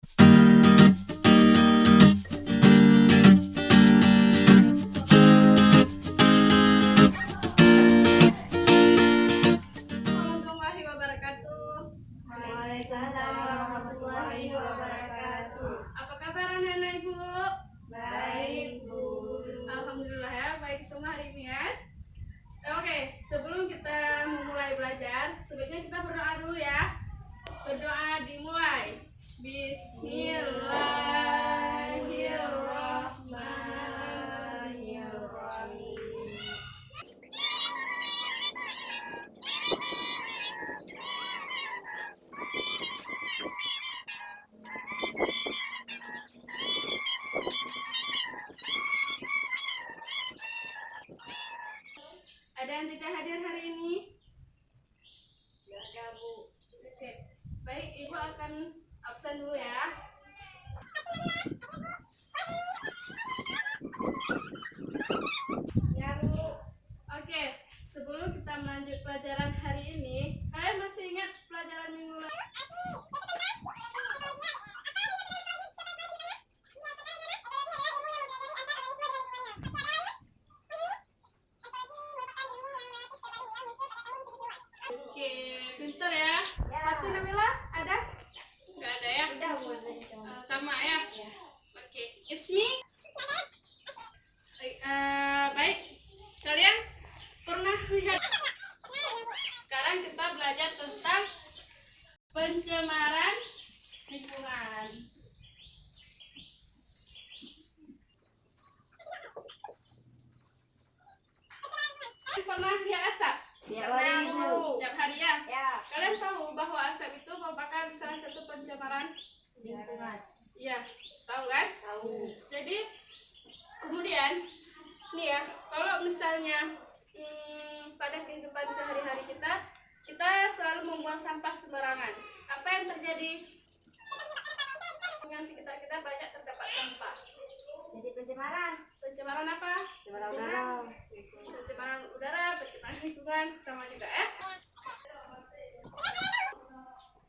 Warahmatullahi wabarakatuh. Waalaikumsalam warahmatullahi wabarakatuh. Apa kabar anak-anak Ibu? Baik, Bu. Alhamdulillah ya, baik semua hari ini ya. Oke, sebelum kita memulai belajar, sebaiknya kita berdoa dulu ya. Berdoa dimulai. Bismillahirrahmanirrahim. Ada yang tidak hadir hari ini? Tidak ada, Bu. Oke, baik, Ibu akan absen dulu ya. Ya, Bu. Oke, sebelum kita melanjut pelajaran hari ini, kalian masih ingat pelajaran minggu lalu? Oke, pintar ya. Ya. Pati Nabila, ada? Nggak ada ya? Udah, Bu. Tadi sama. Sama ya? Ya. Oke, Ismi? Baik, kalian pernah lihat? Sekarang kita belajar tentang pencemaran lingkungan. Kalian pernah lihat asap? Ya, Pernah, Bu. Tiap hari ya? Ya. Kalian tahu bahwa asap itu merupakan salah satu pencemaran? Lingkungan. Iya, tahu kan? Tahu. Jadi kemudian nih ya, kalau misalnya pada kehidupan sehari-hari kita selalu membuang sampah sembarangan. Apa yang terjadi? Lingkungan sekitar kita banyak terdapat sampah. Jadi pencemaran. Pencemaran apa? Pencemaran udara. Pencemaran udara, pencemaran lingkungan, sama juga ya.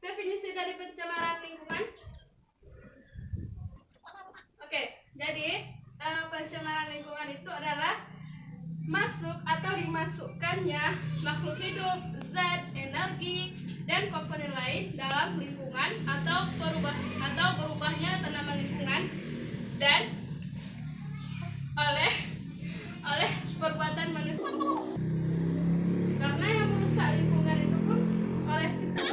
Definisi dari pencemaran lingkungan. Oke, jadi pencemaran lingkungan itu adalah masuk atau dimasukkannya makhluk hidup, zat, energi, dan komponen lain dalam lingkungan atau berubahnya tanaman lingkungan dan oleh perbuatan manusia. Karena yang merusak lingkungan itu pun oleh kita.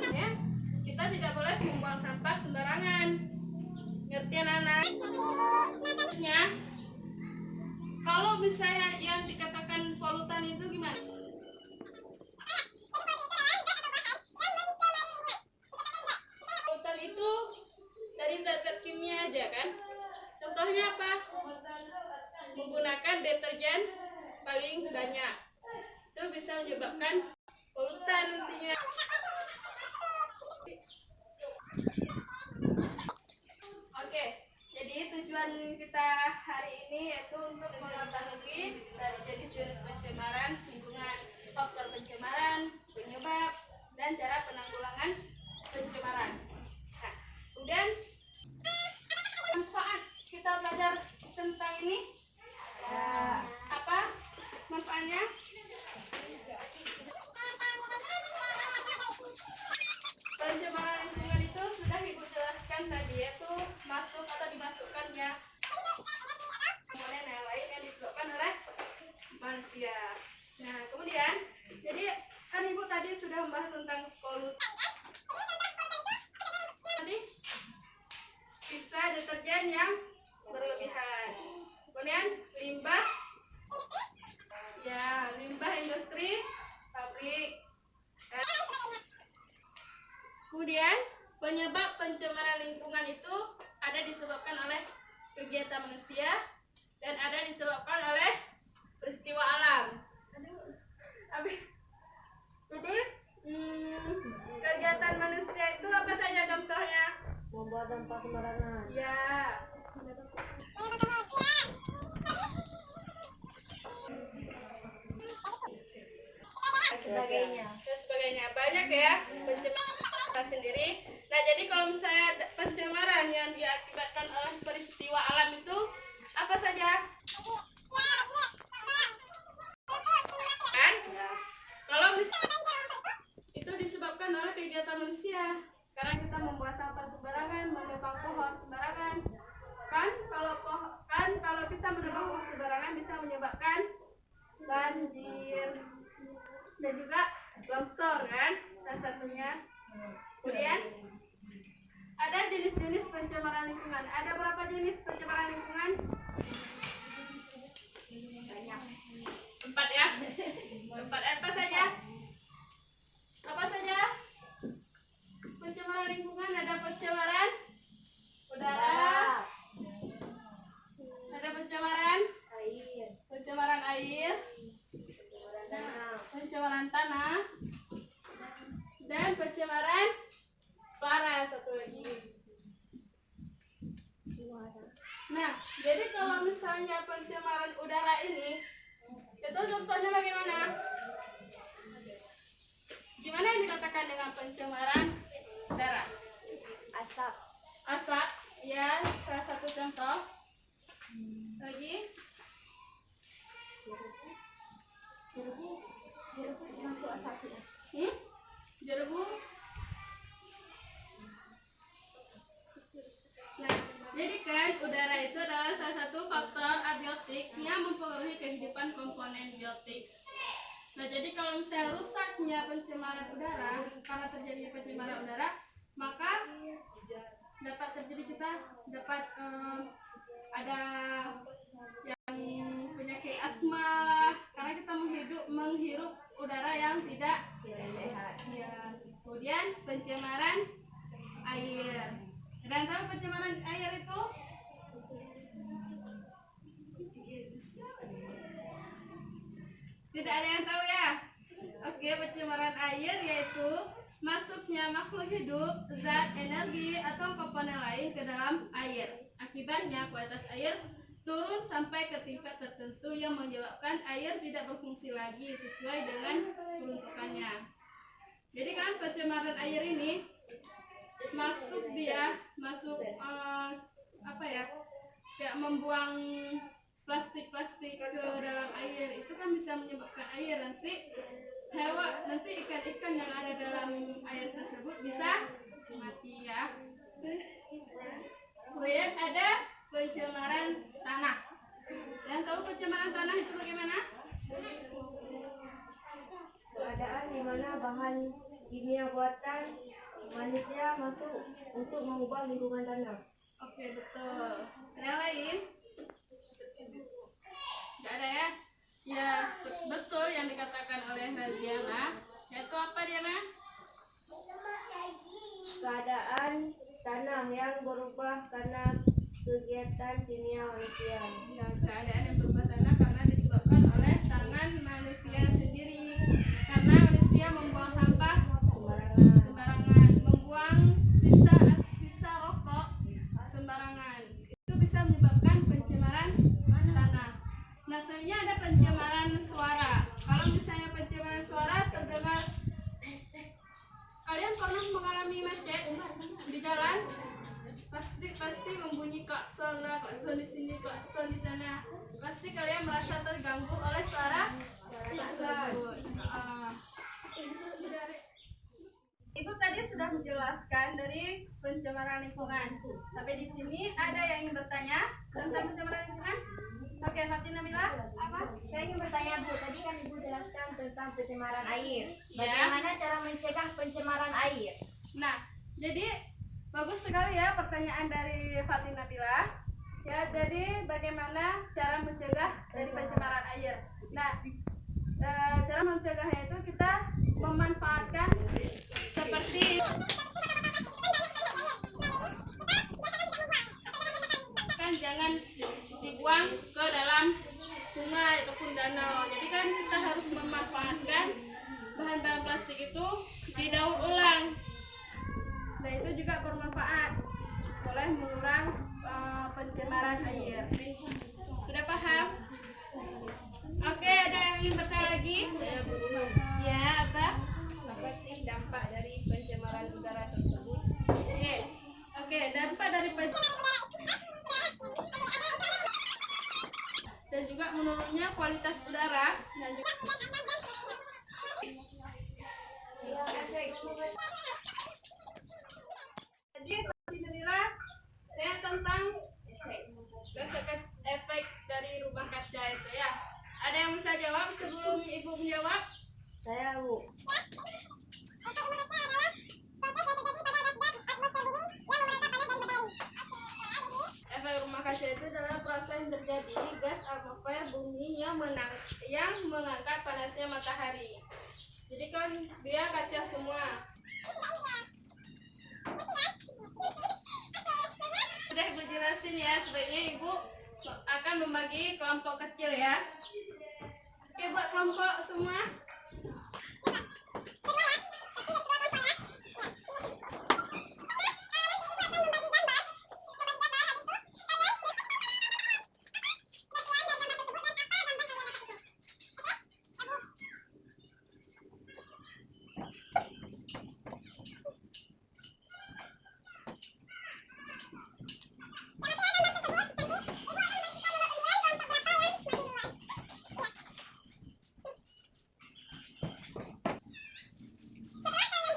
Ya, kita tidak boleh membuang sampah sembarangan. Ngerti anak-anak? Maksudnya, kalau misalnya yang dikatakan polutan itu gimana? Polutan itu dari zat-zat kimia aja kan? Contohnya apa? Menggunakan deterjen paling banyak. Itu bisa menyebabkan polutan nantinya. Oke, jadi tujuan kita hari ini yaitu untuk mengetahui dari jenis-jenis pencemaran lingkungan, faktor pencemaran, penyebab, dan cara penanggulangan pencemaran. Nah, kemudian manfaat kita belajar tentang ini. Ya. Apa manfaatnya? Pencemaran lingkungan itu sudah Ibu jelaskan tadi, yaitu masuk atau dimasukkannya komponen yang lain yang disebabkan oleh manusia. Nah, kemudian jadi kan Ibu tadi sudah membahas tentang polutan. Tadi sisa deterjen yang berlebihan. Kemudian limbah, ya limbah industri, pabrik. Kemudian penyebab pencemaran lingkungan itu ada disebabkan oleh kegiatan manusia dan ada disebabkan oleh peristiwa alam. Kegiatan manusia itu apa saja contohnya? Membuat sampah sembarangan. Ya. Sebagainya. Dan sebagainya banyak ya pencemaran sendiri Nah, jadi kalau misalnya pencemaran yang diakibatkan oleh peristiwa alam itu apa saja? Kan? Kalau misalnya itu disebabkan oleh kegiatan manusia. Sekarang kita membuat sampah sembarangan, menebang pohon sembarangan. Kalau kita menebang pohon sembarangan bisa menyebabkan banjir dan juga longsor kan, salah satunya. Kemudian ada jenis-jenis pencemaran lingkungan. Ada berapa jenis pencemaran lingkungan? Banyak. 4 ya. 4 apa saja? Apa saja? Pencemaran lingkungan ada pencemaran udara, ada pencemaran Air. pencemaran air, Tanah. pencemaran tanah, dan pencemaran suara satu lagi. Nah, jadi kalau misalnya pencemaran udara ini, itu contohnya bagaimana? Gimana yang dikatakan dengan pencemaran udara? Asap. Asap, ya, salah satu contoh. Lagi, Jerubu masuk asap ya. Jerubu. Nah, jadi kan udara itu adalah salah satu faktor abiotik yang mempengaruhi kehidupan komponen biotik. Nah, jadi kalau misalnya rusaknya pencemaran udara, karena terjadinya pencemaran udara, maka dapat terjadi dapat ada yang penyakit asma karena kita menghirup udara yang tidak Sehat. ya. Kemudian pencemaran air. Ada yang tahu pencemaran air itu? Tidak ada yang tahu ya? Oke, pencemaran air yaitu masuknya makhluk hidup, zat, energi, atau komponen lain ke dalam air. Akibatnya kualitas air turun sampai ke tingkat tertentu yang menyebabkan air tidak berfungsi lagi sesuai dengan peruntukannya. Jadi kan pencemaran air ini masuk kayak membuang plastik-plastik ke dalam air, itu kan bisa menyebabkan air nanti ikan-ikan yang ada dalam air tersebut bisa mati ya. Kemudian ada pencemaran tanah. Yang tahu pencemaran tanah itu bagaimana? Keadaan di mana bahan kimia buatan manusia masuk untuk mengubah lingkungan tanah. Oke, betul. Ada yang lain? Tidak ada ya? Ya, betul yang dikatakan oleh Raziana. Yaitu apa, Diana? Keadaan tanah yang berubah karena kegiatan kimia manusia. Ya, keadaan yang berubah tanah karena disebabkan oleh tangan manusia sendiri. Karena manusia membuang sampah sembarangan, membuang sisa rokok sembarangan. Itu bisa menyebabkan pencemaran tanah. Nah, selanjutnya ada pencemaran suara. Kalau misalnya pencemaran suara terdengar, kalian pernah mengalami macet di jalan? Pasti membunyi klakson lah, klakson di sini, klakson di sana. Pasti kalian merasa terganggu oleh suara tersebut. Ibu tadi sudah menjelaskan dari pencemaran lingkungan. Sampai di sini ada yang ingin bertanya tentang pencemaran lingkungan? Oke, Fatina Mila, apa? Saya ingin bertanya Bu, tadi kan Ibu jelaskan tentang pencemaran air. Ya. Bagaimana cara mencegah pencemaran air? Nah, jadi bagus sekali ya pertanyaan dari Fatina Bila. Ya, jadi bagaimana cara mencegah dari pencemaran air? Nah, cara mencegahnya itu kita memanfaatkan seperti kan jangan dibuang ke dalam sungai ataupun danau. Jadi kan kita harus memanfaatkan bahan-bahan plastik itu didaur ulang. Nah, itu juga bermanfaat, boleh mengurangi pencemaran air. Sudah paham? Oke, ada yang ingin bertanya lagi? Ya, apa? Apa sih dampak dari pencemaran udara tersebut? dampak dari dan juga menurunnya kualitas udara dan juga jadi inilah saya tentang efek dari rumah kaca itu ya. Ada yang bisa jawab sebelum ibu menjawab? Saya, Bu. Efek rumah kaca itu adalah proses yang terjadi gas atmosfer bumi yang mengangkat panasnya matahari. Jadi kan dia kaca semua. Sudah ibu jelasin ya, sebaiknya ibu akan membagi kelompok kecil ya. Oke, buat kelompok semua.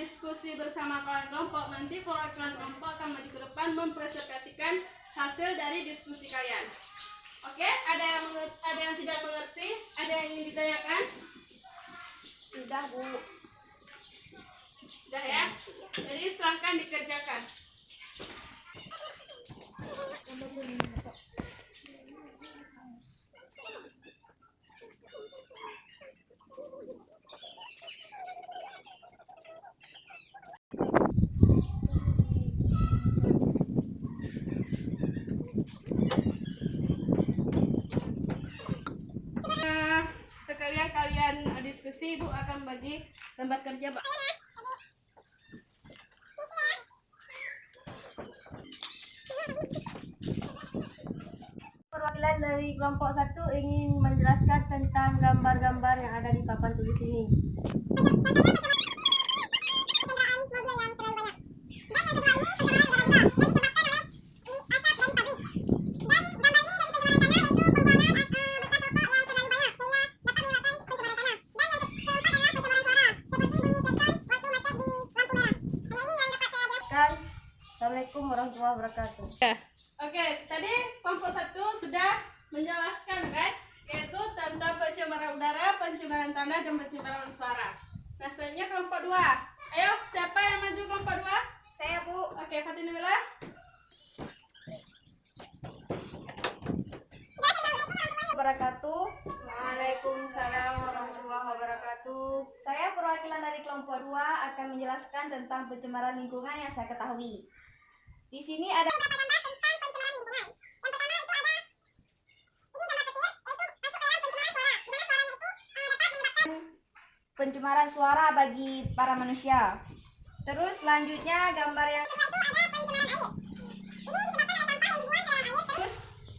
Diskusi bersama kawan kelompok, nanti perwakilan kelompok akan maju ke depan mempresentasikan hasil dari diskusi kalian. Oke, ada yang tidak mengerti, ada yang ingin ditanyakan? Sudah, Bu. Sudah ya. Jadi silakan dikerjakan. Sekalian kalian diskusi, Ibu akan bagi tempat kerja. Perwakilan dari kelompok 1 ingin menjelaskan tentang gambar-gambar yang ada di papan tulis ini. Assalamualaikum warahmatullahi wabarakatuh. Oke, tadi kelompok 1 sudah menjelaskan kan, yaitu tentang pencemaran udara, pencemaran tanah, dan pencemaran suara. Nah, selanjutnya kelompok 2. Ayo, siapa yang maju kelompok 2? Saya, Bu. Oke, Fatin Nabila. Wabarakatuh. Waalaikumsalam warahmatullahi wabarakatuh. Saya perwakilan dari kelompok 2 akan menjelaskan tentang pencemaran lingkungan yang saya ketahui. Di sini ada pencemaran suara bagi para manusia. Terus selanjutnya gambar yang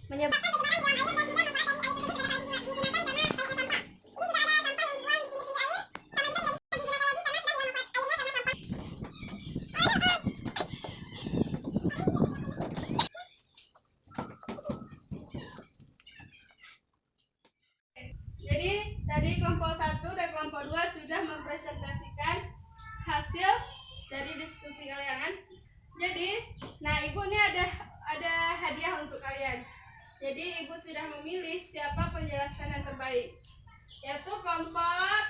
menyebabkan Jadi tadi kelompok 1 dan kelompok 2 sudah mempresentasikan hasil dari diskusi kalian kan. Jadi, nah Ibu ini ada hadiah untuk kalian. Jadi Ibu sudah memilih siapa penjelasan yang terbaik, yaitu kelompok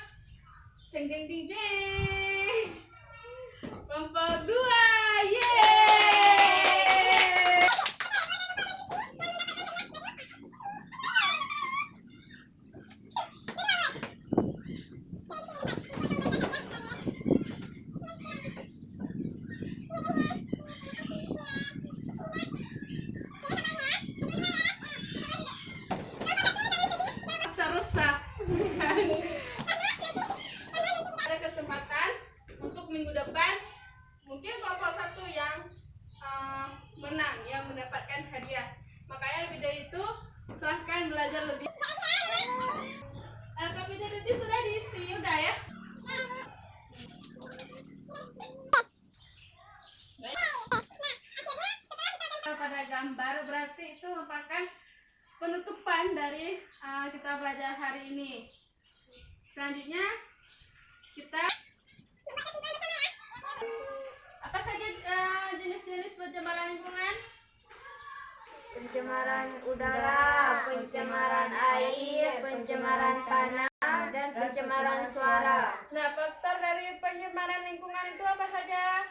jeng jeng ding jeng, kelompok 2. Yeay! Resah. Ada kesempatan untuk minggu depan, mungkin kelompok 1 ya pada gambar, berarti itu merupakan penutupan dari kita belajar hari ini. Selanjutnya kita apa saja jenis-jenis pencemaran lingkungan? Pencemaran udara, pencemaran air, pencemaran tanah, dan pencemaran suara. Nah, faktor dari pencemaran lingkungan itu apa saja?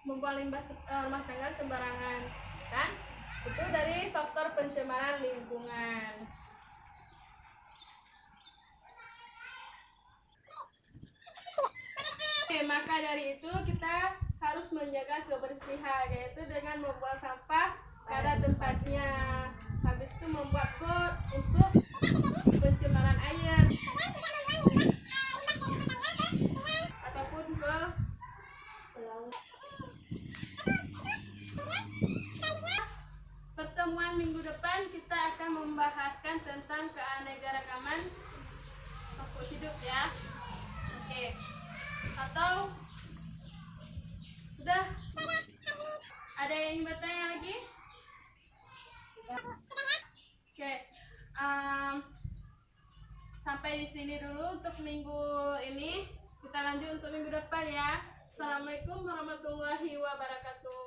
Membuang limbah rumah tangga sembarangan, kan? Itu dari faktor pencemaran lingkungan. Oke, maka dari itu kita harus menjaga kebersihan, yaitu dengan membuang sampah pada tempatnya. Habis itu membuat got untuk pencemaran air ataupun ke laut. Pertemuan minggu depan kita akan membahaskan tentang keanekaragaman makhluk hidup ya. Oke. Atau sudah? Ada yang ingin bertanya lagi? Oke. Sampai di sini dulu untuk minggu ini. Kita lanjut untuk minggu depan ya. Assalamualaikum warahmatullahi wabarakatuh.